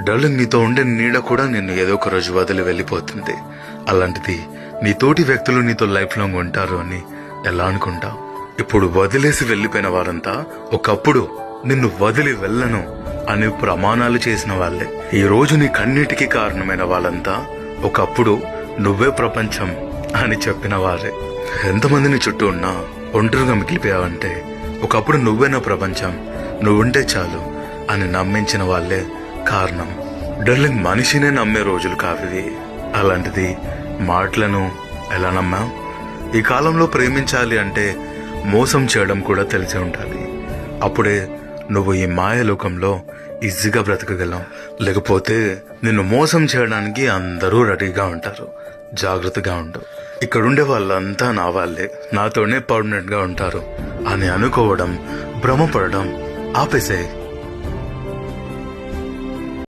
Darling, నీతో ఉండే నీడ కూడా నిన్ను ఏదో ఒక రోజు వదిలి వెళ్ళిపోతుంది. అలాంటిది నీ తోటి వ్యక్తులు నీతో లైఫ్ లాంగ్ ఉంటారు అని ఎలా అనుకుంటావు? ఇప్పుడు వదిలేసి వెళ్లిపోయిన వారంతా ఒకప్పుడు నిన్ను వదిలి వెళ్ళను అని ప్రమాణాలు చేసిన వాళ్ళే. ఈ రోజు నీ కన్నిటికీ కారణమైన వాళ్ళంతా ఒకప్పుడు నువ్వే ప్రపంచం అని చెప్పిన వారే. ఎంతమందిని చుట్టూ ఉన్నా ఒంటరిగా మిగిలిపోయావంటే ఒకప్పుడు నువ్వే నా ప్రపంచం, నువ్వుంటే చాలు అని నమ్మించిన వాళ్ళే కారణం. డార్లింగ్, మనిషినే నమ్మే రోజులు కావివి. అలాంటిది మాటలను ఎలా నమ్మావు? ఈ కాలంలో ప్రేమించాలి అంటే మోసం చేయడం కూడా తెలిసి ఉండాలి. అప్పుడే నువ్వు ఈ మాయలోకంలో ఈజీగా బ్రతకగలం. లేకపోతే నిన్ను మోసం చేయడానికి అందరూ రెడీగా ఉంటారు. జాగ్రత్తగా ఉండు. ఇక్కడుండే వాళ్ళంతా నా వాళ్ళే, నాతోనే పర్మనెంట్ గా ఉంటారు అని అనుకోవడం, భ్రమపడడం ఆపేసేయ్.